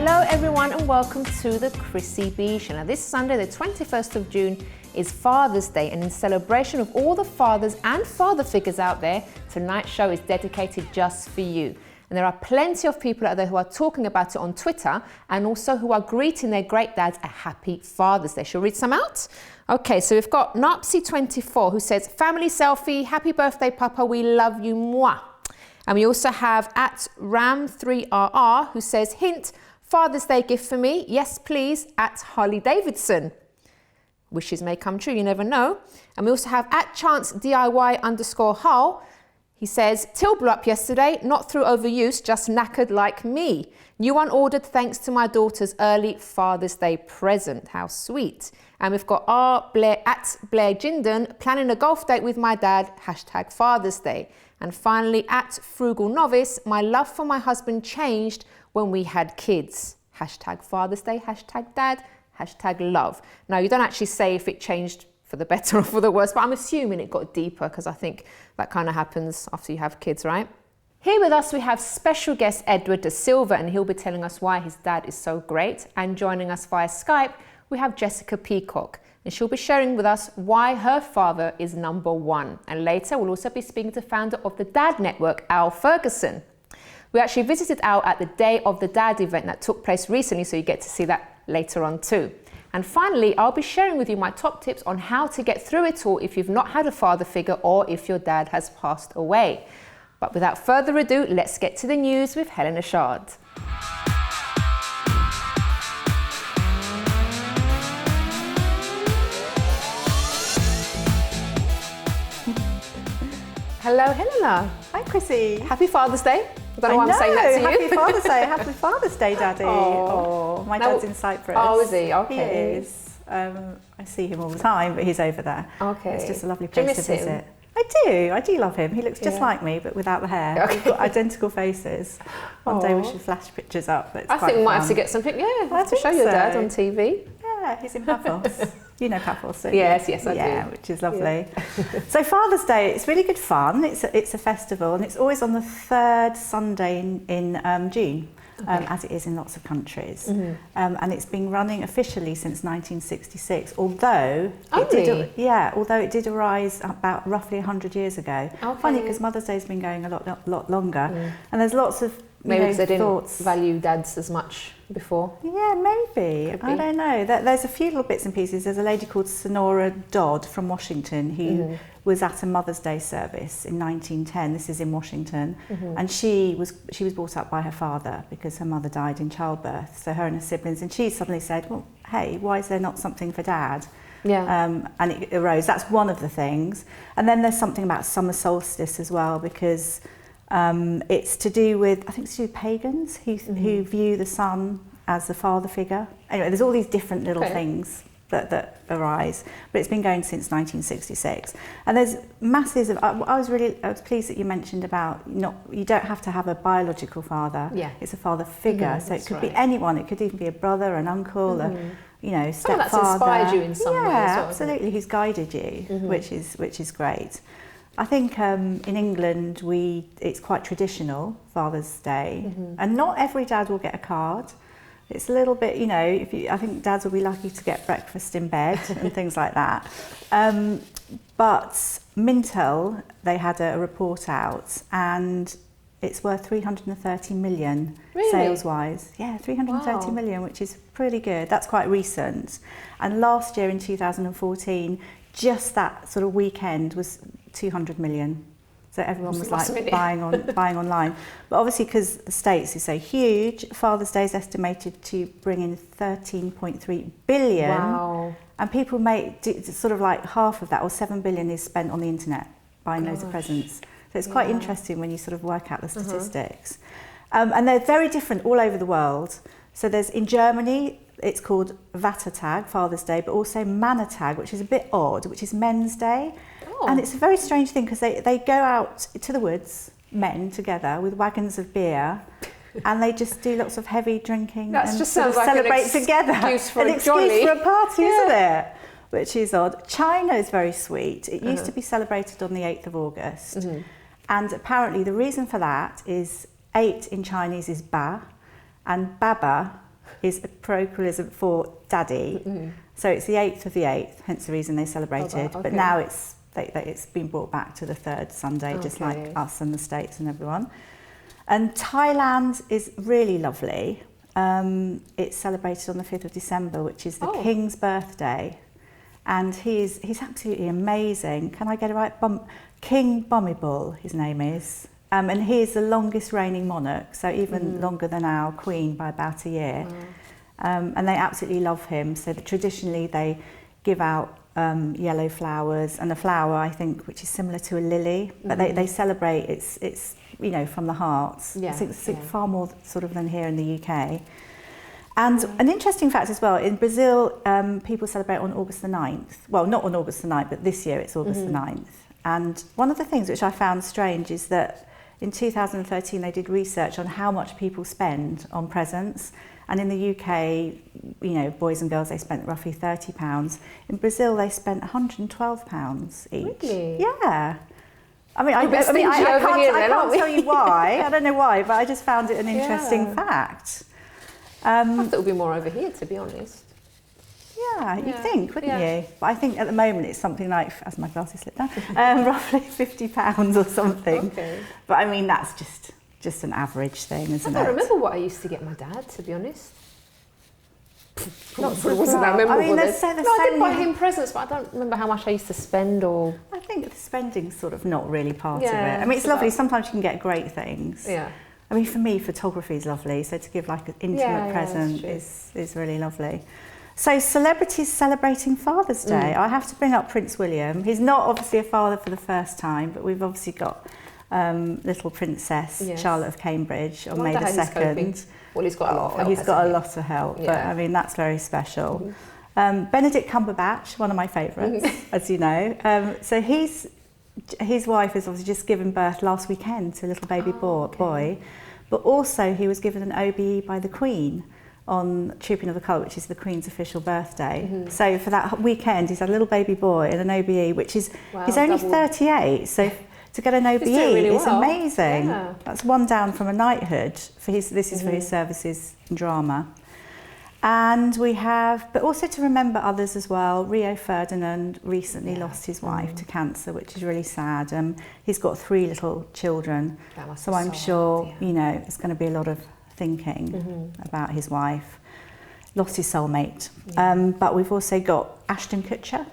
Hello everyone and welcome to the Chrissy B Show. Now this Sunday, the 21st of June, is Father's Day, and in celebration of all the fathers and father figures out there, tonight's show is dedicated just for you. And there are plenty of people out there who are talking about it on Twitter and also who are greeting their great dads a happy Father's Day. Shall we read some out? Okay, so we've got Napsy24 who says, family selfie, happy birthday Papa, we love you, mwah. And we also have at Ram3RR who says, hint, Father's Day gift for me, yes please, at Harley Davidson. Wishes may come true, you never know. And we also have at Chance DIY_Hull. He says, till blew up yesterday, not through overuse, just knackered like me. New one ordered thanks to my daughter's early Father's Day present. How sweet. And we've got at Blair Jinden, planning a golf date with my dad, hashtag Father's Day. And finally, at Frugal Novice, my love for my husband changed when we had kids. Hashtag Father's Day, hashtag dad, hashtag love. Now, you don't actually say if it changed for the better or for the worse, but I'm assuming it got deeper because I think that kind of happens after you have kids, right? Here with us, we have special guest Edward Da Silva, and he'll be telling us why his dad is so great. And joining us via Skype, we have Jessica Peacock, and she'll be sharing with us why her father is number one. And later, we'll also be speaking to founder of the Dad Network, Al Ferguson. We actually visited Al at the Day of the Dad event that took place recently, so you get to see that later on too. And finally, I'll be sharing with you my top tips on how to get through it all if you've not had a father figure or if your dad has passed away. But without further ado, let's get to the news with Helena Shard. Hello, Helena. Hi, Chrissy. Happy Father's Day. I don't know why I'm saying that to you. Happy Father's Day. Happy Father's Day, Daddy. Oh, my dad's in Cyprus. Oh, is he? Okay. He is. I see him all the time, but he's over there. Okay. It's just a lovely place to visit. Him? I do love him. He looks just like me, but without the hair. Okay. We've got identical faces. One day we should flash pictures up. But I think we might have to get some pictures. Yeah, I have to show your dad on TV. Yeah, he's in Paphos. You know Paphos, don't you? Yes, I do. Yeah, which is lovely. Yeah. So Father's Day, it's really good fun. It's a festival, and it's always on the third Sunday in June, as it is in lots of countries. Mm-hmm. And it's been running officially since 1966, although it did arise about roughly 100 years ago. Okay. Funny, because Mother's Day's been going a lot longer, and there's lots of maybe because they didn't value dads as much before. Yeah, maybe. I don't know. There's a few little bits and pieces. There's a lady called Sonora Dodd from Washington who was at a Mother's Day service in 1910. This is in Washington, and she was brought up by her father because her mother died in childbirth. So her and her siblings, and she suddenly said, "Well, hey, why is there not something for Dad?" Yeah. And it arose. That's one of the things. And then there's something about summer solstice as well, because it's to do with, I think it's to do with pagans who view the sun as the father figure. Anyway, there's all these different little things that arise, but it's been going since 1966. And there's masses of, I was pleased that you mentioned about you don't have to have a biological father. Yeah. It's a father figure, so it could be anyone. It could even be a brother, an uncle, a stepfather. That's inspired you in some way as well. Yeah, absolutely. Who's guided you, which is great. I think in England it's quite traditional, Father's Day, and not every dad will get a card. It's a little bit, I think dads will be lucky to get breakfast in bed and things like that. But Mintel, they had a report out, and it's worth 330 million sales-wise. Yeah, 330 million, which is pretty good. That's quite recent. And last year in 2014, just that sort of weekend was 200 million. So everyone was like buying online. But obviously, because the States is so huge, Father's Day is estimated to bring in 13.3 billion. Wow. And people make sort of like half of that, or 7 billion is spent on the internet buying loads of presents. So it's quite interesting when you sort of work out the statistics. And they're very different all over the world. So there's in Germany, it's called Vatertag, Father's Day, but also Männertag, which is a bit odd, which is Men's Day. And it's a very strange thing because they go out to the woods, men together, with wagons of beer, and they just do lots of heavy drinking and just sort of like celebrate together. An excuse for a party, isn't it? Which is odd. China is very sweet. It used to be celebrated on the 8th of August. And apparently the reason for that is 8 in Chinese is ba, and baba is a parochialism for daddy. So it's the 8th of the 8th, hence the reason they celebrated. But now it's been brought back to the 3rd Sunday, just like us and the States and everyone. And Thailand is really lovely. It's celebrated on the 5th of December, which is the King's birthday. And he's absolutely amazing. Can I get it right? King Bhumibol, his name is. And he is the longest reigning monarch, so even longer than our Queen by about a year. And they absolutely love him. So traditionally they give out yellow flowers and a flower, I think, which is similar to a lily. But they celebrate, it's you know, from the heart. It's far more sort of than here in the UK. And an interesting fact as well, in Brazil, people celebrate on August the 9th. Well, not on August the 9th, but this year it's August the 9th. And one of the things which I found strange is that in 2013 they did research on how much people spend on presents. And in the UK, you know, boys and girls, they spent roughly £30. In Brazil, they spent £112 each. Really? Yeah. I mean, I can't tell you why. I don't know why, but I just found it an interesting fact. I thought it would be more over here, to be honest. Yeah, you'd think, wouldn't you? But I think at the moment it's something like, as my glasses slip down, roughly £50 or something. Okay. But I mean, that's just an average thing, isn't it? I don't remember what I used to get my dad, to be honest. Not sure it wasn't that memorable. I mean, I did buy him presents, but I don't remember how much I used to spend or... I think the spending's sort of not really part of it. I mean, it's lovely. Sometimes you can get great things. Yeah. I mean, for me, photography is lovely. So to give like an intimate present is really lovely. So celebrities celebrating Father's Day. I have to bring up Prince William. He's not obviously a father for the first time, but we've obviously got little Princess Charlotte of Cambridge on May the 2nd. Well, he's got a lot of help. He's got a lot of help, but I mean, that's very special. Benedict Cumberbatch, one of my favourites, as you know. So his wife has obviously just given birth last weekend to a little baby boy, but also he was given an OBE by the Queen on Trooping of the Colour, which is the Queen's official birthday. So for that weekend, he's had a little baby boy and an OBE, which is, he's only 38, so to get an OBE is amazing. Yeah. That's one down from a knighthood. This is for his services in drama. And we have, but also to remember others as well, Rio Ferdinand recently lost his wife to cancer, which is really sad. He's got 3 little children, so I'm sure, you know, it's going to be a lot of thinking about his wife. Lost his soulmate. But we've also got Ashton Kutcher,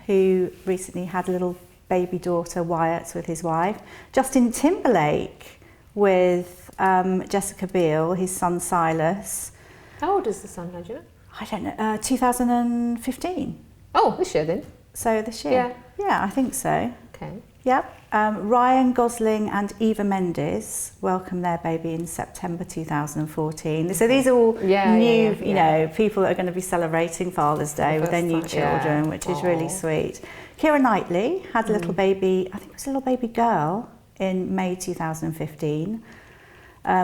who recently had a little baby daughter, Wyatt, with his wife. Justin Timberlake with Jessica Biel, his son Silas. How old is the son, do you know? I don't know, 2015. Oh, this year then? So this year? Yeah, I think so. Okay. Yep. Ryan Gosling and Eva Mendes welcomed their baby in September 2014. Okay. So these are all new, you know, people that are going to be celebrating Father's Day with their new children, which is really sweet. Keira Knightley had a little baby, I think it was a little baby girl, in May 2015.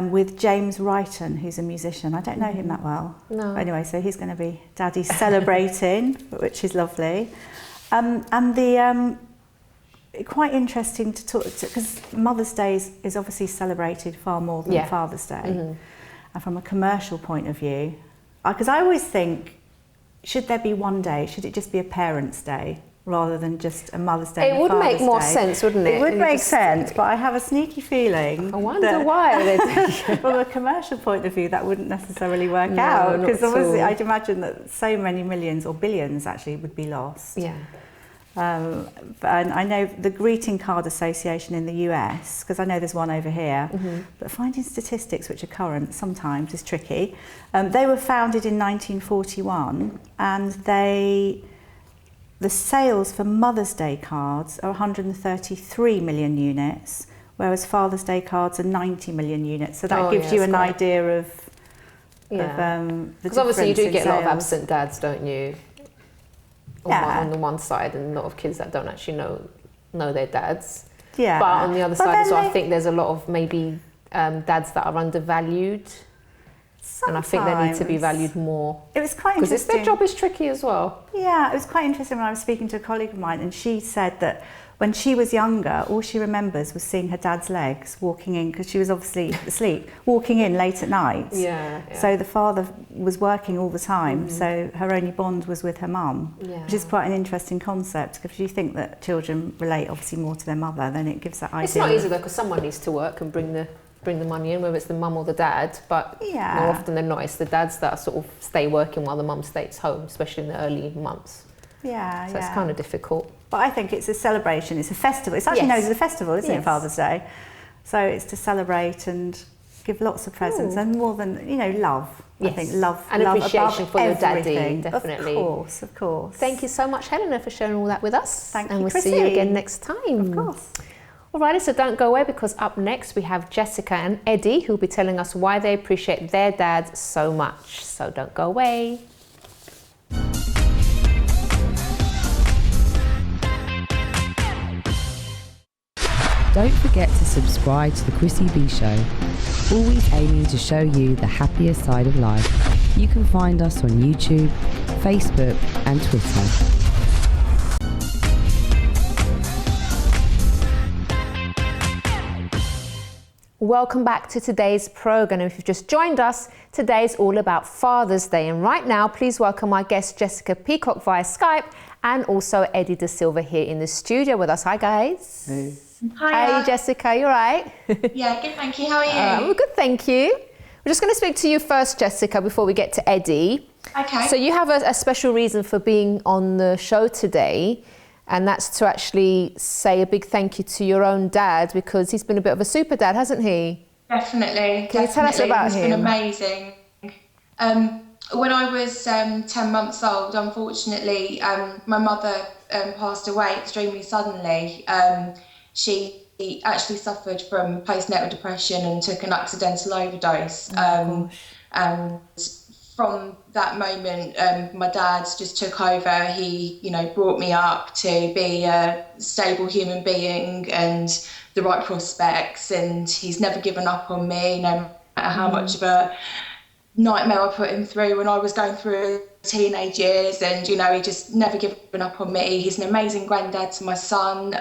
With James Wrighton, who's a musician. I don't know him that well. No. But anyway, so he's going to be daddy celebrating, which is lovely. And the quite interesting to talk, because Mother's Day is obviously celebrated far more than Father's Day. And from a commercial point of view, because I always think, should there be one day? Should it just be a Parents' Day? Rather than just a Mother's Day. It would make more sense, wouldn't it? It would make sense, but I have a sneaky feeling. I wonder why. From a commercial point of view, that wouldn't necessarily work out, because obviously I'd imagine that so many millions or billions actually would be lost. Yeah. And I know the Greeting Card Association in the US, because I know there's one over here, but finding statistics which are current sometimes is tricky. They were founded in 1941, and the sales for Mother's Day cards are 133 million units, whereas Father's Day cards are 90 million units. So that gives you an idea of the difference. Because obviously you do get a lot of absent dads, don't you? On the one side, and a lot of kids that don't actually know their dads. Yeah. But on the other side as well, I think there's a lot of maybe dads that are undervalued. Sometimes. And I think they need to be valued more. It was quite interesting. Because their job is tricky as well. Yeah, it was quite interesting when I was speaking to a colleague of mine, and she said that when she was younger, all she remembers was seeing her dad's legs walking in, because she was obviously asleep, walking in late at night. So the father was working all the time, so her only bond was with her mum, which is quite an interesting concept, because if you think that children relate obviously more to their mother, then it gives that idea. It's not easy though, because someone needs to work and bring the money in, whether it's the mum or the dad, but more often than not, it's the dads that sort of stay working while the mum stays home, especially in the early months. So it's kind of difficult. But I think it's a celebration, it's a festival. It's actually known as a festival, isn't it, Father's Day? So it's to celebrate and give lots of presents and more than, love. I think love and love appreciation above for your everything. daddy, definitely. Of course. Thank you so much, Helena, for sharing all that with us. Thank you, and we'll Chrissy. see you again next time. Of course. Alrighty, so don't go away, because up next we have Jessica and Eddie, who'll be telling us why they appreciate their dads so much. So don't go away. Don't forget to subscribe to the Chrissy B Show, always aiming to show you the happier side of life. You can find us on YouTube, Facebook and Twitter. Welcome back to today's program. And if you've just joined us, today is all about Father's Day. And right now, please welcome our guest Jessica Peacock via Skype, and also Eddie Da Silva here in the studio with us. Hi guys. Hey. Hi Jessica, you all right? Yeah, good, thank you. How are you? We're good, thank you. We're just going to speak to you first, Jessica, before we get to Eddie. Okay. So you have a special reason for being on the show today, and that's to actually say a big thank you to your own dad, because he's been a bit of a super dad, hasn't he? Definitely. Can you tell us about him? It's been amazing. When I was 10 months old, unfortunately, my mother passed away extremely suddenly. She actually suffered from postnatal depression and took an accidental overdose. And from that moment, my dad just took over. He, brought me up to be a stable human being and the right prospects. And he's never given up on me, no matter how much of a nightmare I put him through when I was going through teenage years. And, he just never given up on me. He's an amazing granddad to my son.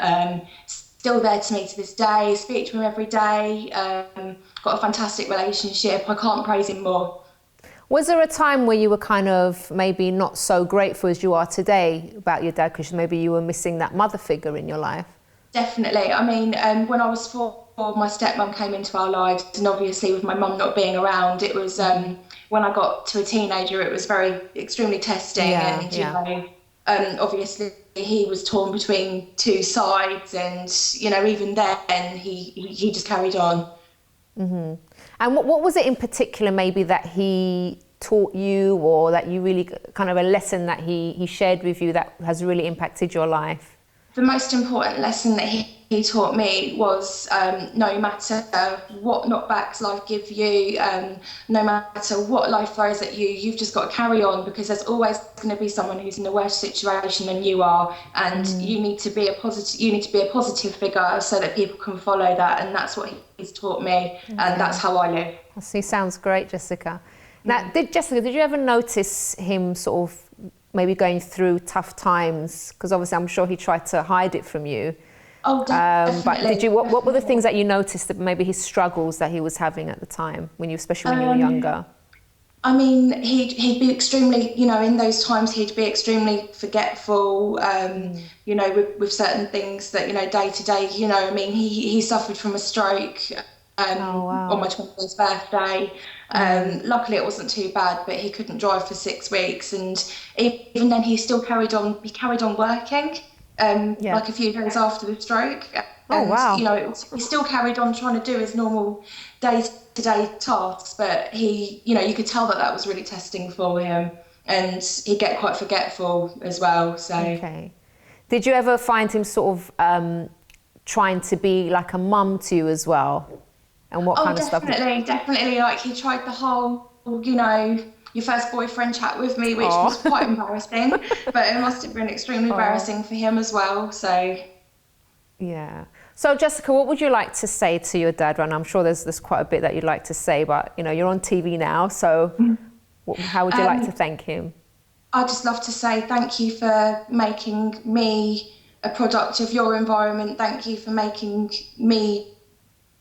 Still there to me to this day, speak to him every day, got a fantastic relationship. I can't praise him more. Was there a time where you were kind of maybe not so grateful as you are today about your dad, because maybe you were missing that mother figure in your life? Definitely. I mean, when I was 4, my stepmom came into our lives, and obviously with my mum not being around, it was when I got to a teenager, it was extremely testing. Obviously he was torn between two sides, and even then he just carried on. Mm-hmm. And what was it in particular maybe that he taught you, or that you really kind of a lesson that he shared with you that has really impacted your life? The most important lesson that he taught me was no matter what knockbacks life give you, no matter what life throws at you, you've just got to carry on, because there's always going to be someone who's in a worse situation than you are, and you need to be a positive figure so that people can follow that. And that's what he's taught me, and that's how I live. He sounds great, Jessica. Now, did you ever notice him sort of maybe going through tough times? Because obviously I'm sure he tried to hide it from you. Oh, definitely. But what were the things that you noticed, that maybe his struggles that he was having at the time, especially when you were younger? I mean, he'd be extremely, in those times he'd be extremely forgetful, with certain things that, day to day, I mean, he suffered from a stroke on my 20th birthday. Luckily it wasn't too bad, but he couldn't drive for 6 weeks, and even then he still carried on working like a few days after the stroke. And, he still carried on trying to do his normal day-to-day tasks, but you could tell that was really testing for him, and he'd get quite forgetful as well. So okay. Did you ever find him sort of trying to be like a mum to you as well? And what kind of stuff? Definitely. Like, he tried the whole, your first boyfriend chat with me, which was quite embarrassing, but it must have been extremely embarrassing for him as well. So yeah. So Jessica, what would you like to say to your dad? And I'm sure there's quite a bit that you'd like to say, but you're on TV now, so how would you like to thank him? I'd just love to say thank you for making me a product of your environment. Thank you for making me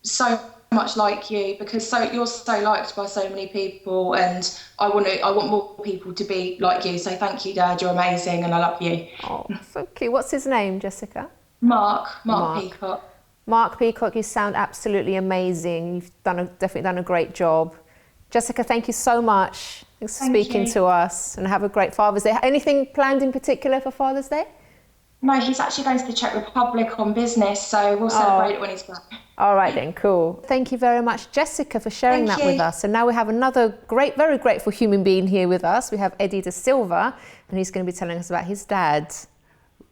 so much like you, because you're so liked by so many people, and I want more people to be like you. So thank you, Dad. You're amazing, and I love you. Oh, so cute. What's his name, Jessica? Mark Peacock. Mark Peacock, you sound absolutely amazing. You've definitely done a great job. Jessica, thank you so much. Thanks for speaking to us, and have a great Father's Day. Anything planned in particular for Father's Day? No, he's actually going to the Czech Republic on business, so we'll celebrate it when he's back. All right then, cool. Thank you very much, Jessica, for sharing that with us. And now we have another very grateful human being here with us. We have Eddie Da Silva, and he's going to be telling us about his dad.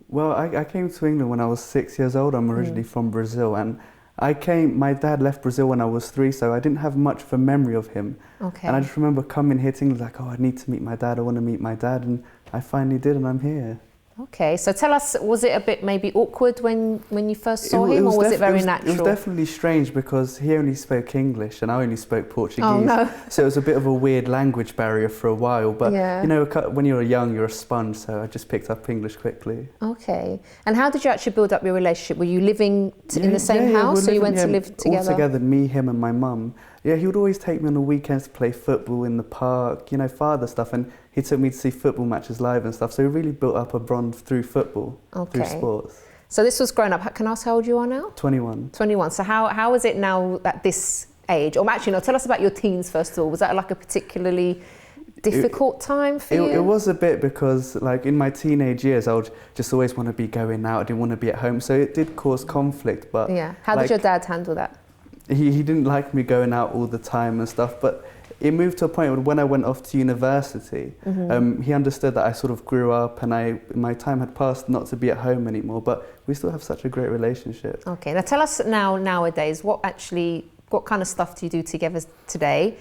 Well, I came to England when I was 6 years old. I'm originally from Brazil, and my dad left Brazil when I was 3, so I didn't have much of a memory of him. Okay. And I just remember coming here to England like, oh, I need to meet my dad, I want to meet my dad, and I finally did, and I'm here. Okay, so tell us, was it a bit maybe awkward when you first saw him, or was it very natural? It was definitely strange, because he only spoke English and I only spoke Portuguese. Oh, no. So it was a bit of a weird language barrier for a while. But, yeah. you know, when you're young, you're a sponge, so I just picked up English quickly. Okay. And how did you actually build up your relationship? Were you living in the same house, or you went to live together? All together, me, him and my mum. Yeah, he would always take me on the weekends to play football in the park, you know, father stuff. And he took me to see football matches live and stuff. So we really built up a bond through football, through sports. So this was growing up. Can I ask how old you are now? 21. 21. So how is it now at this age? Or actually, no, tell us about your teens first of all. Was that like a particularly difficult time for you? It was a bit, because like in my teenage years, I would just always want to be going out. I didn't want to be at home. So it did cause conflict. But yeah. How did your dad handle that? He didn't like me going out all the time and stuff, but it moved to a point where when I went off to university, he understood that I sort of grew up and my time had passed not to be at home anymore, but we still have such a great relationship. Okay, now tell us nowadays, what kind of stuff do you do together today,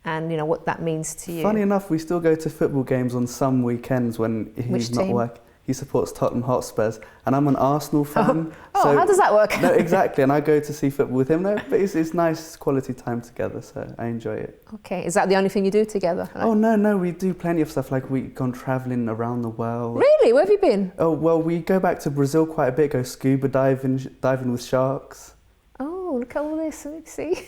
and you know what that means to you? Funny enough, we still go to football games on some weekends when he's not working. He supports Tottenham Hotspurs, and I'm an Arsenal fan. So, how does that work? No, exactly, and I go to see football with him. No, but it's nice quality time together, so I enjoy it. Okay, is that the only thing you do together? Oh, no, we do plenty of stuff, like we've gone travelling around the world. Really? Where have you been? Oh, well, we go back to Brazil quite a bit, go scuba diving with sharks. Oh, look at all this, let me see.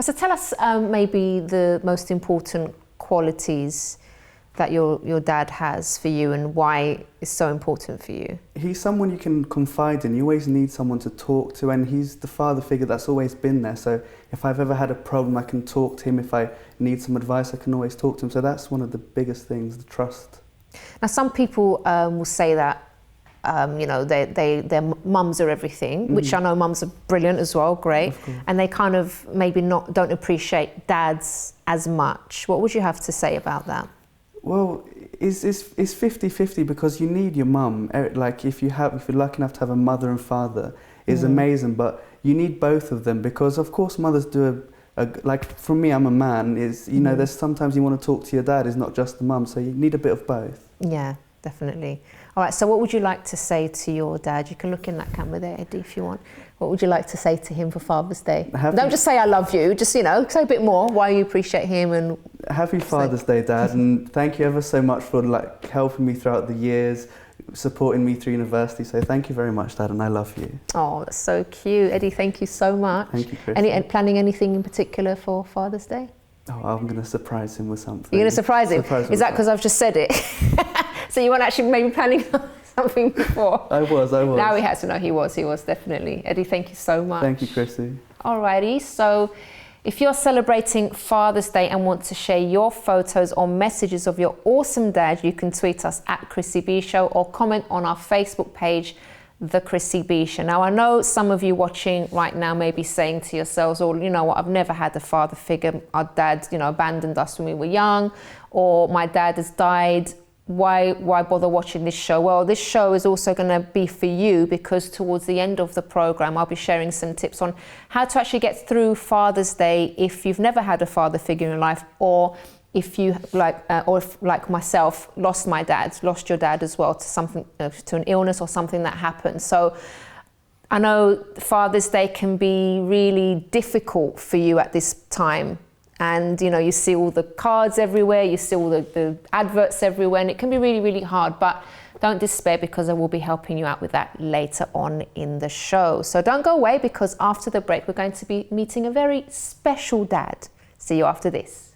So tell us maybe the most important qualities that your dad has for you, and why it's so important for you. He's someone you can confide in. You always need someone to talk to, and he's the father figure that's always been there. So if I've ever had a problem, I can talk to him. If I need some advice, I can always talk to him. So that's one of the biggest things, the trust. Now, some people will say that you know, their mums are everything, which I know mums are brilliant as well, great, and they kind of maybe don't appreciate dads as much. What would you have to say about that? Well, it's 50-50, because you need your mum. Like if you're lucky enough to have a mother and father, it's amazing. But you need both of them, because of course mothers do like for me, I'm a man. You know, there's sometimes you want to talk to your dad. It's not just the mum, so you need a bit of both. Yeah, definitely. All right. So what would you like to say to your dad? You can look in that camera there, Eddie, if you want. What would you like to say to him for Father's Day? Don't just say I love you. Just, you know, say a bit more why you appreciate him. And happy Father's Day, Dad, and thank you ever so much for like helping me throughout the years, supporting me through university. So thank you very much, Dad, and I love you. Oh, that's so cute, Eddie. Thank you so much. Thank you, Chris. Planning anything in particular for Father's Day? Oh, I'm going to surprise him with something. You're going to surprise him? Is that because I've just said it? So you weren't actually maybe planning something before? I was. Now we had to know he was definitely. Eddie, thank you so much. Thank you, Chrissy. Alrighty, so if you're celebrating Father's Day and want to share your photos or messages of your awesome dad, you can tweet us at Chrissy B Show or comment on our Facebook page, The Chrissy B Show. Now, I know some of you watching right now may be saying to yourselves, oh, you know what, I've never had a father figure. Our dad, you know, abandoned us when we were young, or my dad has died. Why bother watching this show? Well, this show is also going to be for you, because towards the end of the program, I'll be sharing some tips on how to actually get through Father's Day if you've never had a father figure in your life, or if you like myself, lost your dad as well to something, to an illness or something that happened. So I know Father's Day can be really difficult for you at this time. And, you know, you see all the cards everywhere, you see all the adverts everywhere, and it can be really, really hard. But don't despair, because I will be helping you out with that later on in the show. So don't go away, because after the break, we're going to be meeting a very special dad. See you after this.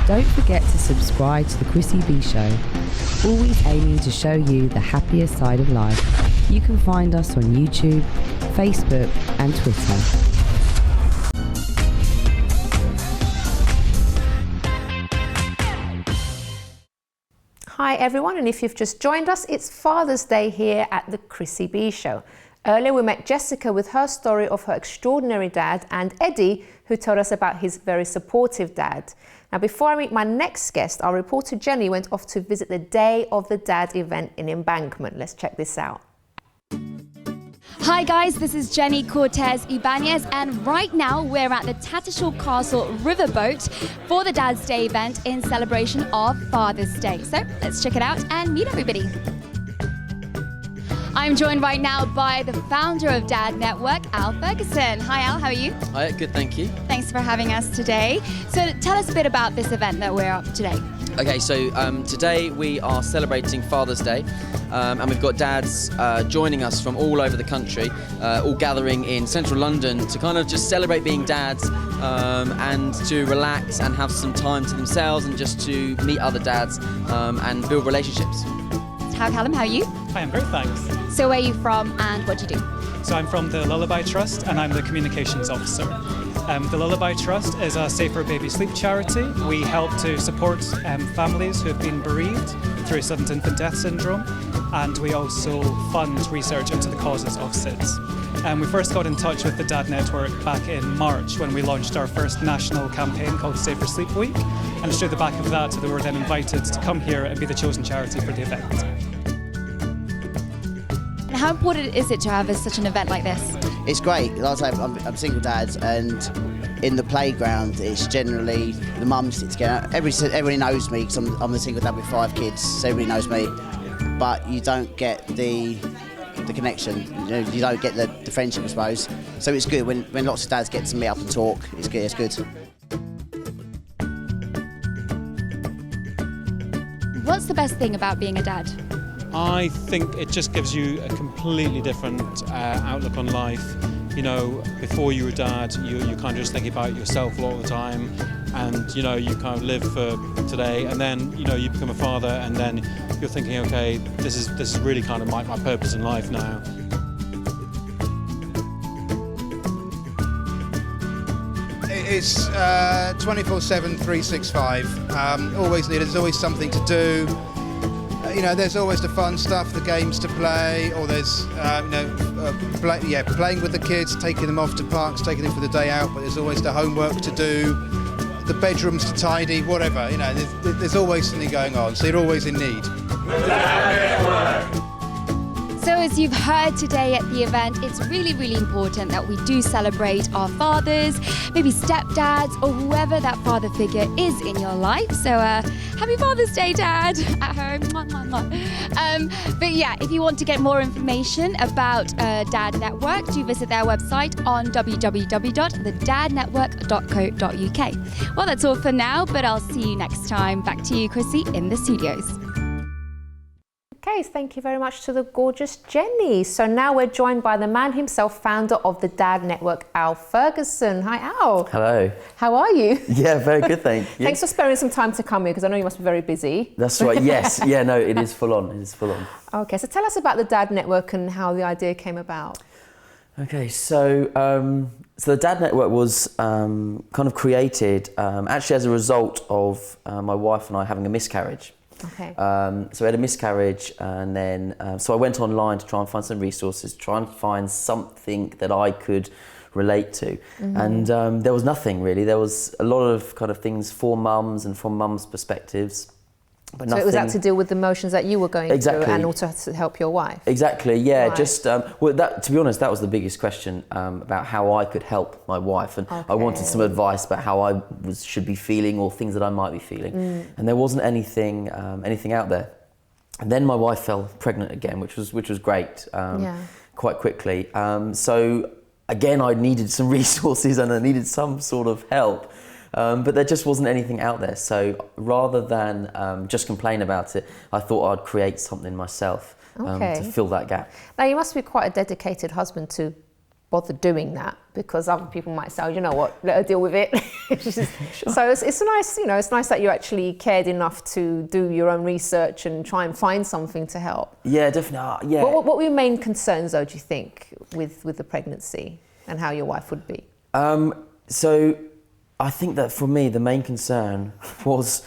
Don't forget to subscribe to the Chrissy B Show, always aiming to show you the happier side of life. You can find us on YouTube, Facebook and Twitter. Hi everyone, and if you've just joined us, it's Father's Day here at the Chrissy B Show. Earlier we met Jessica with her story of her extraordinary dad, and Eddie, who told us about his very supportive dad. Now, before I meet my next guest, our reporter Jenny went off to visit the Day of the Dad event in Embankment. Let's check this out. Hi guys, this is Jenny Cortez Ibanez, and right now we're at the Tattershall Castle Riverboat for the Dad's Day event in celebration of Father's Day. So let's check it out and meet everybody. I'm joined right now by the founder of Dad Network, Al Ferguson. Hi Al, how are you? Hi, good, thank you. Thanks for having us today. So tell us a bit about this event that we're up today. Okay, so today we are celebrating Father's Day, and we've got dads joining us from all over the country, all gathering in central London to kind of just celebrate being dads and to relax and have some time to themselves and just to meet other dads and build relationships. Hi Callum, how are you? Hi, I'm great, thanks. So where are you from and what do you do? So I'm from the Lullaby Trust and I'm the communications officer. The Lullaby Trust is a Safer Baby Sleep charity. We help to support families who have been bereaved through sudden infant death syndrome, and we also fund research into the causes of SIDS. We first got in touch with the Dad Network back in March when we launched our first national campaign called Safer Sleep Week, and it's through the back of that that we were then invited to come here and be the chosen charity for the event. And how important is it to have such an event like this? It's great. Like I say, I'm a single dad, and in the playground, it's generally the mums sit together. Everybody knows me because I'm a single dad with 5 kids, so everybody knows me. But you don't get the connection. You don't get the friendship, I suppose. So it's good when lots of dads get to meet up and talk. It's good. It's good. What's the best thing about being a dad? I think it just gives you a completely different outlook on life. You know, before you were dad, you kind of just think about yourself a lot of the time, and you know, you kind of live for today, and then you know, you become a father, and then you're thinking, okay, this is really kind of my purpose in life now. It's 24/7, 365. There's always something to do. You know, there's always the fun stuff, the games to play, or there's playing with the kids, taking them off to parks, taking them for the day out. But there's always the homework to do, the bedrooms to tidy, whatever. You know, there's always something going on. So you're always in need. So as you've heard today at the event, it's really, really important that we do celebrate our fathers, maybe stepdads, or whoever that father figure is in your life. So happy Father's Day, Dad, at home. Mwah, mwah, mwah. But yeah, if you want to get more information about Dad Network, do visit their website on www.thedadnetwork.co.uk. Well, that's all for now, but I'll see you next time. Back to you, Chrissy, in the studios. Okay, thank you very much to the gorgeous Jenny. So now we're joined by the man himself, founder of the Dad Network, Al Ferguson. Hi, Al. Hello. How are you? Yeah, very good, thank you. Thanks for sparing some time to come here, because I know you must be very busy. That's right, yes. Yeah, no, it is full on. It is full on. Okay, so tell us about the Dad Network and how the idea came about. Okay, so the Dad Network was kind of created actually as a result of my wife and I having a miscarriage. Okay. So we had a miscarriage, and then so I went online to try and find some resources, try and find something that I could relate to. Mm-hmm. And there was nothing really. There was a lot of kind of things for mums and from mums' perspectives. But so it was that to deal with the emotions that you were going exactly. through, and also to help your wife? Exactly, yeah. Right. Just, well, that, to be honest, that was the biggest question about how I could help my wife. And okay. I wanted some advice about how I should be feeling, or things that I might be feeling. And there wasn't anything out there. And then my wife fell pregnant again, which was great, quite quickly. So again, I needed some resources and I needed some sort of help. But there just wasn't anything out there. So rather than just complain about it, I thought I'd create something myself to fill that gap. Now, you must be quite a dedicated husband to bother doing that, because other people might say, oh, you know what, let her deal with it. So it's nice, you know, it's nice that you actually cared enough to do your own research and try and find something to help. Yeah, definitely. Yeah. What were your main concerns, though, do you think, with the pregnancy and how your wife would be? So I think that for me, the main concern was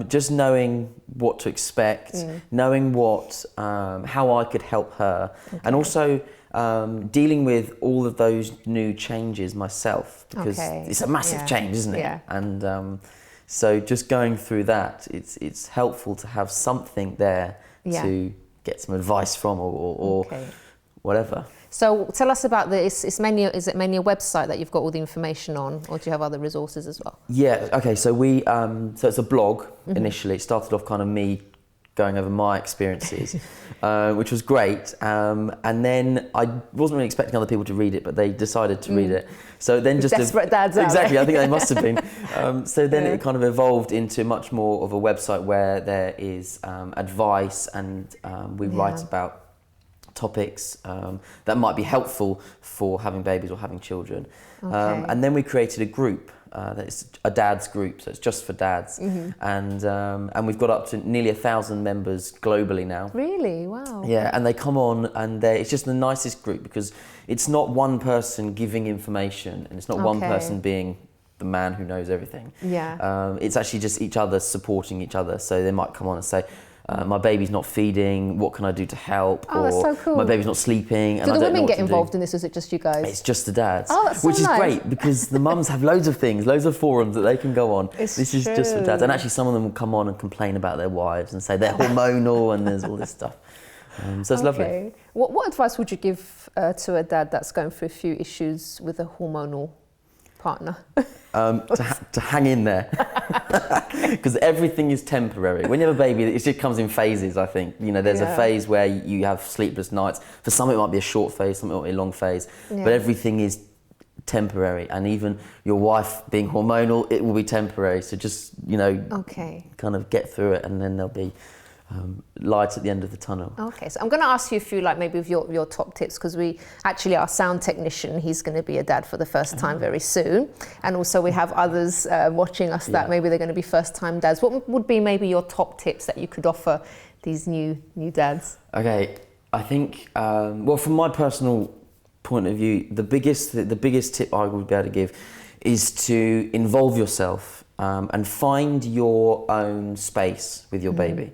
just knowing what to expect, knowing what, how I could help her, and also dealing with all of those new changes myself, because it's a massive change, isn't it? Yeah. And so just going through that, it's helpful to have something there to get some advice from or whatever. So tell us about is it mainly a website that you've got all the information on, or do you have other resources as well? Yeah, okay, so so it's a blog initially. It started off kind of me going over my experiences, which was great. And then I wasn't really expecting other people to read it, but they decided to read it. So then just desperate dads out exactly, there. I think they must have been. So then it kind of evolved into much more of a website where there is advice, and we write about topics that might be helpful for having babies or having children. And then we created a group that's a dad's group, so it's just for dads. And we've got up to nearly 1,000 members globally now. Really? Wow. Yeah, and they come on, and it's just the nicest group, because it's not one person giving information, and it's not one person being the man who knows everything. Yeah. It's actually just each other supporting each other. So they might come on and say, my baby's not feeding, what can I do to help? Oh, that's so cool. My baby's not sleeping. Do the women get involved in this, or is it just you guys? It's just the dads. Oh, that's so which is nice. great, because the mums have loads of things, loads of forums that they can go on. It's this is just for dads. And actually some of them will come on and complain about their wives and say they're hormonal and there's all this stuff. So it's lovely. What advice would you give to a dad that's going through a few issues with a hormonal partner? To hang in there, because everything is temporary. When you have a baby, it just comes in phases. I think, you know, there's a phase where you have sleepless nights. For some it might be a short phase, some it might be a long phase, but everything is temporary. And even your wife being hormonal, it will be temporary. So just, you know, kind of get through it, and then there'll be light at the end of the tunnel. Okay, so I'm going to ask you a few, like maybe of your top tips, because we actually, our sound technician, he's going to be a dad for the first time very soon, and also we have others watching us that maybe they're going to be first time dads. What would be maybe your top tips that you could offer these new dads? Okay, I think well, from my personal point of view, the biggest tip I would be able to give is to involve yourself and find your own space with your baby.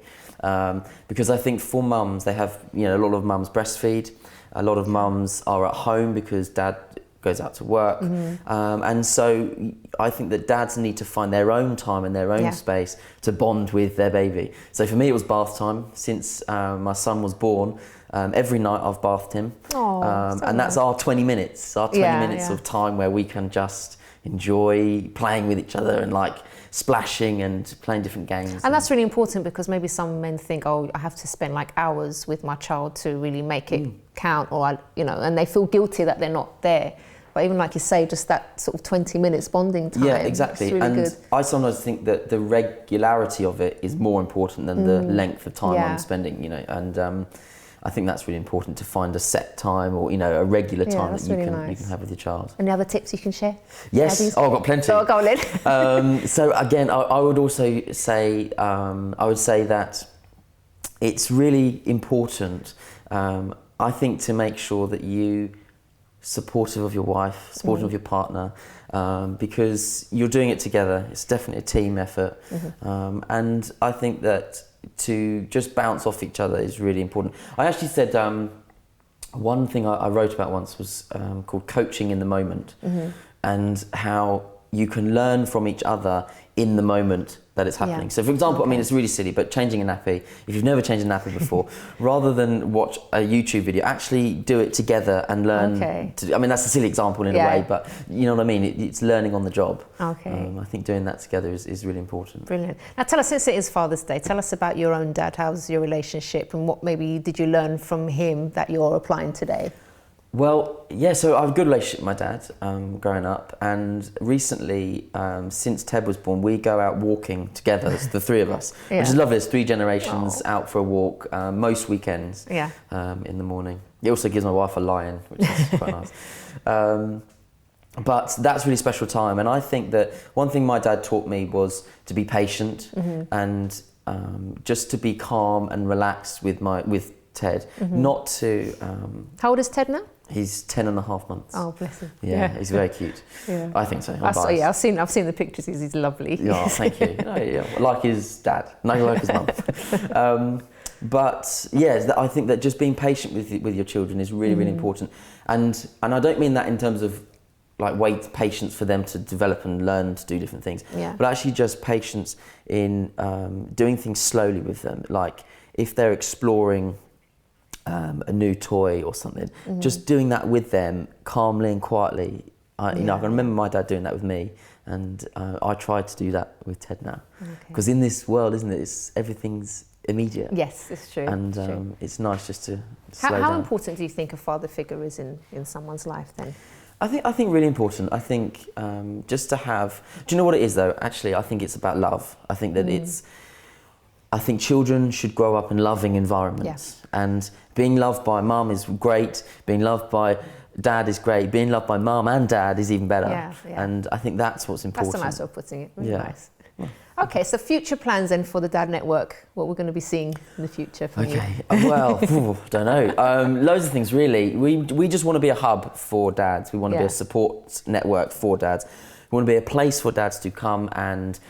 Because I think for mums, they have, you know, a lot of mums breastfeed, a lot of mums are at home because dad goes out to work, and so I think that dads need to find their own time and their own space to bond with their baby. So for me it was bath time. Since my son was born, every night I've bathed him, and that's our 20 minutes, of time where we can just enjoy playing with each other and like splashing and playing different games. And that's really important, because maybe some men think, oh, I have to spend like hours with my child to really make it count, or you know, and they feel guilty that they're not there. But even like you say, just that sort of 20 minutes bonding time. Yeah, exactly. Really and good. I sometimes think that the regularity of it is more important than the length of time I'm spending, you know, and I think that's really important, to find a set time, or, you know, a regular time that you can have with your child. Any other tips you can share? Yes, I've got plenty. Oh, go on then. So again, I would also say, that it's really important, I think, to make sure that you supportive of your wife, supportive of your partner, because you're doing it together. It's definitely a team effort, and I think that to just bounce off each other is really important. I actually said one thing I wrote about once was called coaching in the moment, and how you can learn from each other in the moment that it's happening. So for example, I mean, it's really silly, but changing a nappy, if you've never changed a nappy before, rather than watch a YouTube video, actually do it together and learn. I mean, that's a silly example in a way, but you know what I mean? It's learning on the job. I think doing that together is really important. Brilliant. Now tell us, since it is Father's Day, tell us about your own dad. How's your relationship, and what maybe did you learn from him that you're applying today? Well, yeah, so I have a good relationship with my dad growing up, and recently, since Ted was born, we go out walking together, the three of us, which is lovely. There's 3 generations out for a walk most weekends in the morning. It also gives my wife a lion, which is quite nice. But that's a really special time, and I think that one thing my dad taught me was to be patient and just to be calm and relaxed with Ted, not to... How old is Ted now? He's 10.5 months. Oh, bless him. Yeah, he's very cute. Yeah. I think so. I've seen the pictures. He's lovely. Yeah, thank you. Like his dad, not like his mum. But yeah, I think that just being patient with your children is really, really important. And I don't mean that in terms of like patience for them to develop and learn to do different things, but actually just patience in doing things slowly with them. Like if they're exploring a new toy or something, just doing that with them calmly and quietly. I can remember my dad doing that with me, and I try to do that with Ted now. Because in this world, isn't it, everything's immediate. Yes, it's true. And it's nice just to slow down. How important do you think a father figure is in someone's life then? I think really important. I think just to have... Do you know what it is though? Actually, I think it's about love. I think that I think children should grow up in loving environments. And being loved by mum is great. Being loved by dad is great. Being loved by mum and dad is even better. And I think that's what's important. That's a nice way of putting it. Really nice. Okay, so future plans then for the Dad Network. What we're going to be seeing in the future from you? Well, don't know. Loads of things really. We just want to be a hub for dads. We want to be a support network for dads. We want to be a place for dads to come and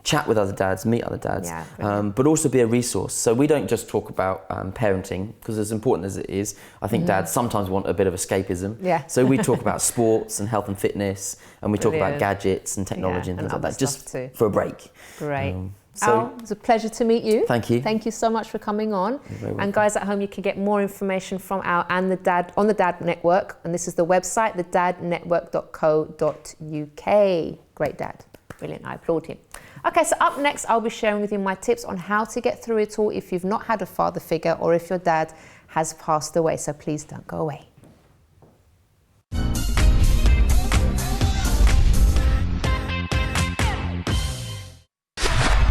chat with other dads, meet other dads, but also be a resource. So we don't just talk about parenting, because as important as it is, I think dads sometimes want a bit of escapism. So we talk about sports and health and fitness, and we talk about gadgets and technology and things like that, just for a break. Great. Al, it's a pleasure to meet you. Thank you. Thank you so much for coming on. And guys at home, you can get more information from Al and the Dad Network. And this is the website, thedadnetwork.co.uk. Great dad. Brilliant. I applaud him. Okay, so up next, I'll be sharing with you my tips on how to get through it all if you've not had a father figure or if your dad has passed away. So please don't go away.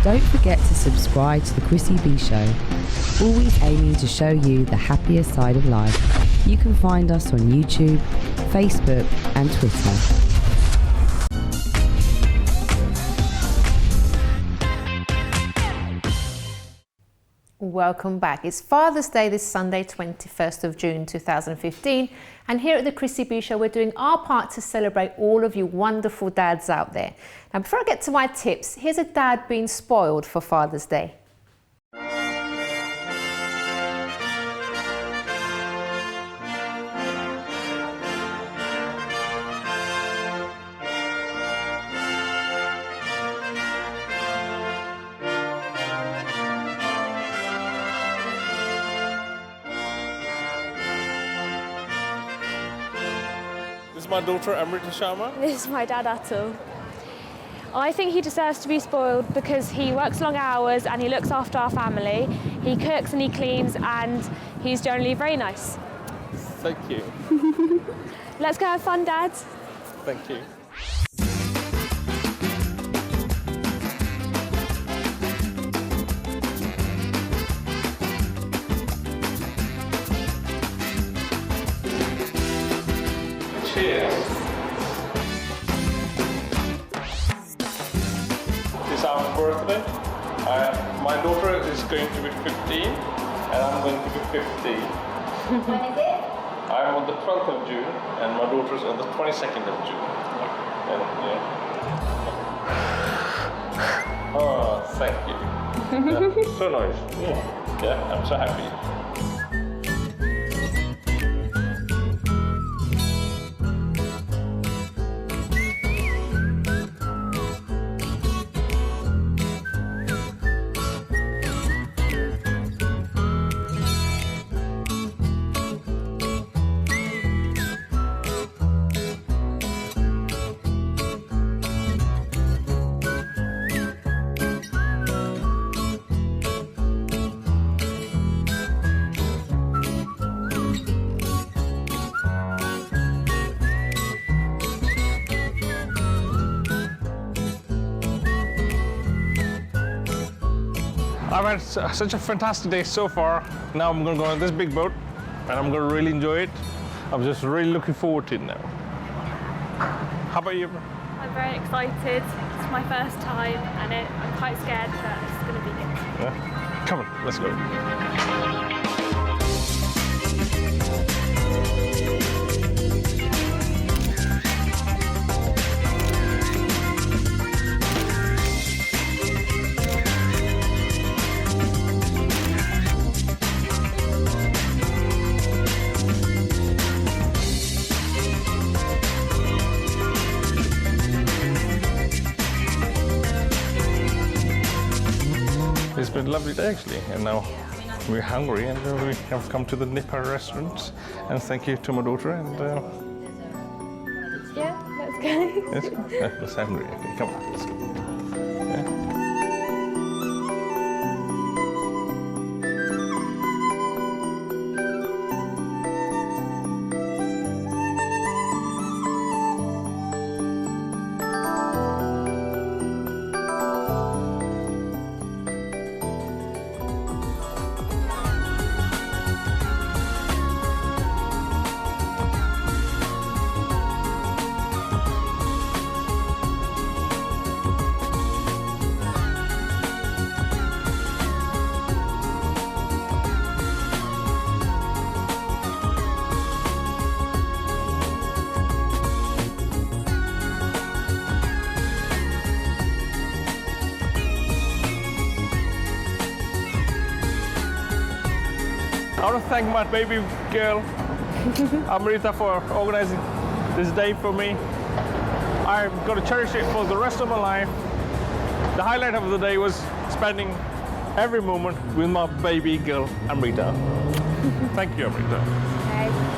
Don't forget to subscribe to the Chrissy B Show, always aiming to show you the happier side of life. You can find us on YouTube, Facebook and Twitter. Welcome back. It's Father's Day this Sunday, 21st of June 2015. And here at the Chrissy B Show, we're doing our part to celebrate all of you wonderful dads out there. Now, before I get to my tips, here's a dad being spoiled for Father's Day. My daughter Amrita Sharma. This is my dad Atul. I think he deserves to be spoiled because he works long hours and he looks after our family. He cooks and he cleans and he's generally very nice. Thank you. Let's go have fun, Dad. Thank you. Cheers. It's our birthday. My daughter is going to be 15 and I'm going to be 50. When is it? I'm on the 12th of June and my daughter's on the 22nd of June. And, oh, thank you. So nice. Yeah, I'm so happy. I've had such a fantastic day so far. Now I'm going to go on this big boat and I'm going to really enjoy it. I'm just really looking forward to it now. How about you? I'm very excited. It's my first time and I'm quite scared, but it's going to be good. Yeah? Come on, let's go. It's been a lovely day actually, and now we're hungry and we have come to the Nipper restaurant. And thank you to my daughter. And yeah, let's go. let's go. Let's hungry. Okay, come on, let's go. Yeah. I want to thank my baby girl, Amrita, for organizing this day for me. I'm going to cherish it for the rest of my life. The highlight of the day was spending every moment with my baby girl, Amrita. Thank you, Amrita. Okay.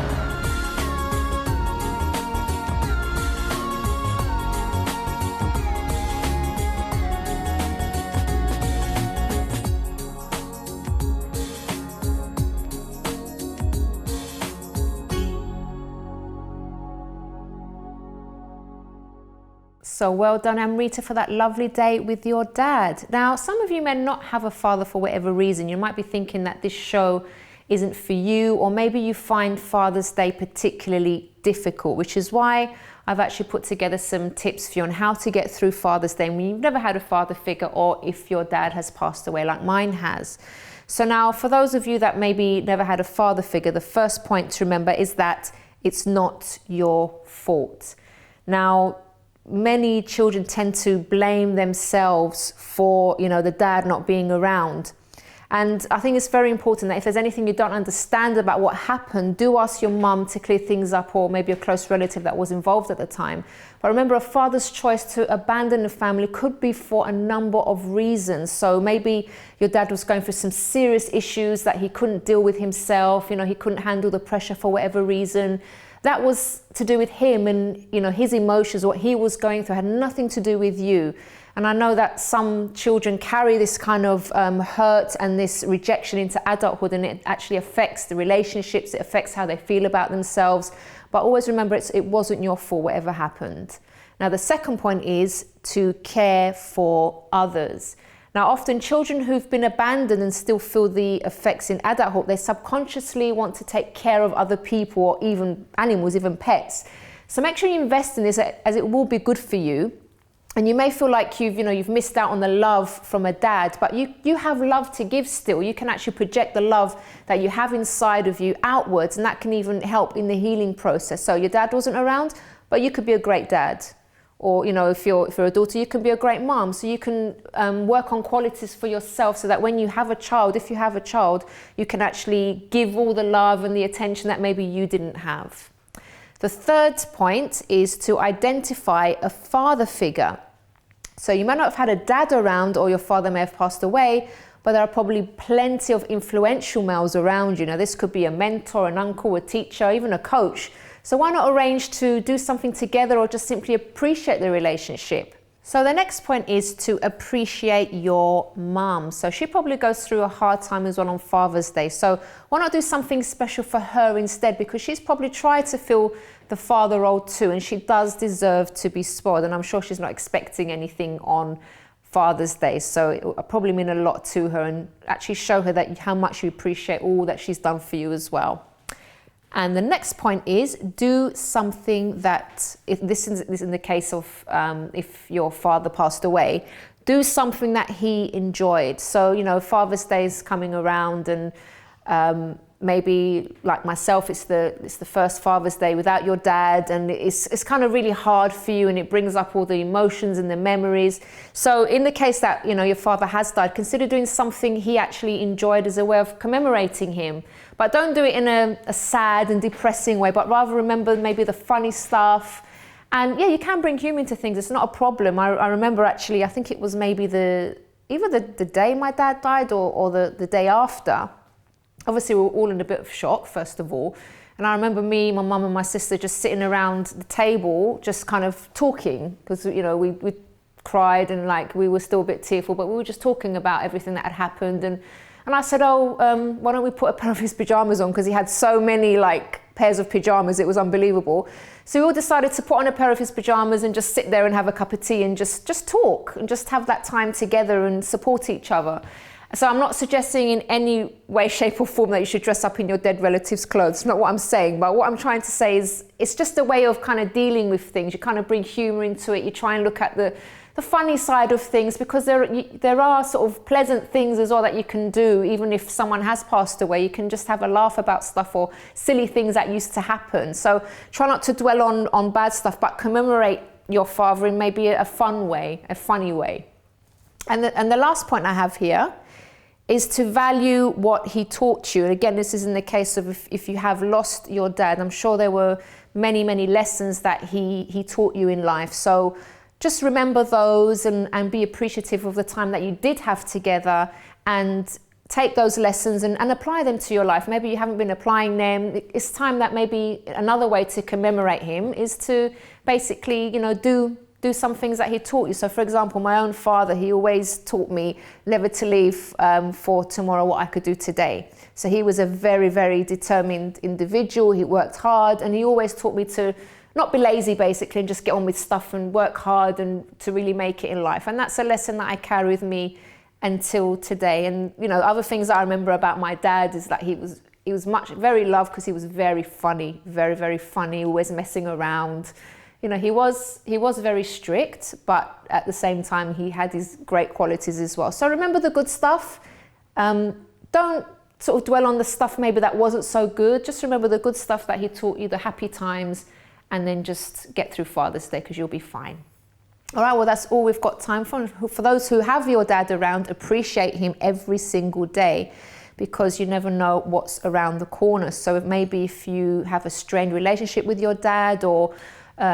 So well done, Amrita, for that lovely day with your dad. Now, some of you may not have a father for whatever reason. You might be thinking that this show isn't for you, or maybe you find Father's Day particularly difficult, which is why I've actually put together some tips for you on how to get through Father's Day when you've never had a father figure, or if your dad has passed away like mine has. So now, for those of you that maybe never had a father figure, the first point to remember is that it's not your fault. Now, many children tend to blame themselves for, the dad not being around. And I think it's very important that if there's anything you don't understand about what happened, do ask your mum to clear things up, or maybe a close relative that was involved at the time. But remember, a father's choice to abandon the family could be for a number of reasons. So maybe your dad was going through some serious issues that he couldn't deal with himself. He couldn't handle the pressure for whatever reason. That was to do with him and, his emotions, what he was going through had nothing to do with you. And I know that some children carry this kind of hurt and this rejection into adulthood, and it actually affects the relationships, it affects how they feel about themselves. But always remember, it wasn't your fault, whatever happened. Now, the second point is to care for others. Now, often children who've been abandoned and still feel the effects in adulthood, they subconsciously want to take care of other people, or even animals, even pets. So make sure you invest in this, as it will be good for you. And you may feel like you've missed out on the love from a dad, but you have love to give still. You can actually project the love that you have inside of you outwards, and that can even help in the healing process. So your dad wasn't around, but you could be a great dad. Or, if you're a daughter, you can be a great mom. So you can work on qualities for yourself, so that when you have a child, if you have a child, you can actually give all the love and the attention that maybe you didn't have. The third point is to identify a father figure. So you might not have had a dad around, or your father may have passed away, but there are probably plenty of influential males around you. Now, this could be a mentor, an uncle, a teacher, even a coach. So why not arrange to do something together, or just simply appreciate the relationship? So the next point is to appreciate your mum. So she probably goes through a hard time as well on Father's Day. So why not do something special for her instead? Because she's probably tried to fill the father role too, and she does deserve to be spoiled. And I'm sure she's not expecting anything on Father's Day, so it will probably mean a lot to her, and actually show her that how much you appreciate all that she's done for you as well. And the next point is do something that, if this is in the case of if your father passed away, do something that he enjoyed. So, you know, Father's Day is coming around, and maybe like myself, it's the first Father's Day without your dad, and it's kind of really hard for you, and it brings up all the emotions and the memories. So in the case that, you know, your father has died, consider doing something he actually enjoyed as a way of commemorating him. But don't do it in a sad and depressing way, but rather remember maybe the funny stuff. And yeah, you can bring humor into things. It's not a problem. I remember actually, I think it was maybe either the day my dad died or the day after. Obviously, we were all in a bit of shock, first of all. And I remember me, my mum and my sister just sitting around the table, just kind of talking, because, you know, we cried and like we were still a bit tearful, but we were just talking about everything that had happened. And I said, why don't we put a pair of his pajamas on? Because he had so many like pairs of pajamas, it was unbelievable. So we all decided to put on a pair of his pajamas and just sit there and have a cup of tea and just talk and just have that time together and support each other. So I'm not suggesting in any way, shape or form that you should dress up in your dead relative's clothes. It's not what I'm saying. But what I'm trying to say is it's just a way of kind of dealing with things. You kind of bring humor into it. You try and look at the funny side of things, because there are sort of pleasant things as well that you can do. Even if someone has passed away, you can just have a laugh about stuff or silly things that used to happen. So try not to dwell on bad stuff, but commemorate your father in maybe a fun way, a funny way. And the last point I have here is to value what he taught you. And again, this is in the case of if you have lost your dad. I'm sure there were many, many lessons that he taught you in life. So just remember those and be appreciative of the time that you did have together, and take those lessons and apply them to your life. Maybe you haven't been applying them. It's time that maybe another way to commemorate him is to basically, you know, do some things that he taught you. So for example, my own father, he always taught me never to leave for tomorrow what I could do today. So he was a very, very determined individual. He worked hard, and he always taught me to not be lazy basically, and just get on with stuff and work hard and to really make it in life. And that's a lesson that I carry with me until today. And you know, other things that I remember about my dad is that he was very loved because he was very funny, very, very funny, always messing around. You know, he was very strict, but at the same time, he had his great qualities as well. So remember the good stuff. Don't sort of dwell on the stuff maybe that wasn't so good. Just remember the good stuff that he taught you, the happy times, and then just get through Father's Day, because you'll be fine. All right, well, that's all we've got time for. For those who have your dad around, appreciate him every single day, because you never know what's around the corner. So maybe if you have a strained relationship with your dad, or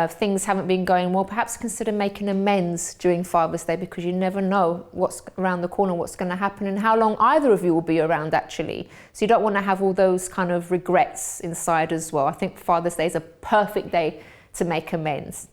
things haven't been going well, perhaps consider making amends during Father's Day, because you never know what's around the corner, what's going to happen, and how long either of you will be around actually. So you don't want to have all those kind of regrets inside as well. I think Father's Day is a perfect day to make amends.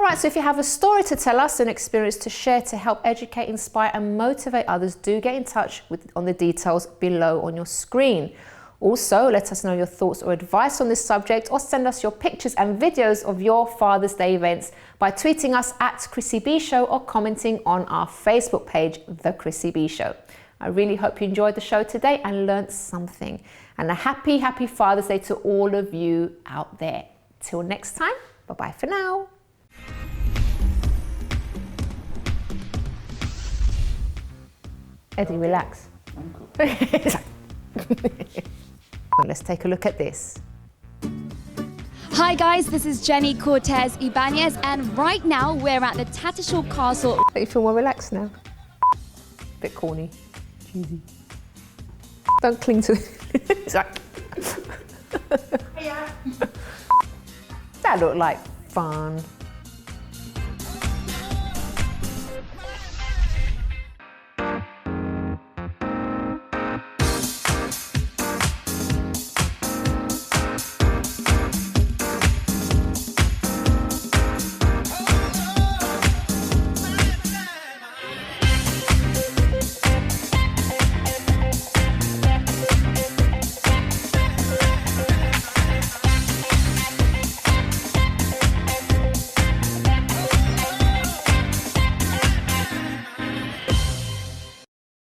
All right, so if you have a story to tell us, an experience to share to help educate, inspire and motivate others, do get in touch on the details below on your screen. Also, let us know your thoughts or advice on this subject, or send us your pictures and videos of your Father's Day events by tweeting us at Chrissy B Show or commenting on our Facebook page, The Chrissy B Show. I really hope you enjoyed the show today and learnt something. And a happy, happy Father's Day to all of you out there. Till next time, bye-bye for now. Eddie, relax. Let's take a look at this. Hi guys, this is Jenny Cortez Ibanez, and right now we're at the Tattershall Castle. You feel more relaxed now? Bit corny. Cheesy. Don't cling to it. That looked like fun.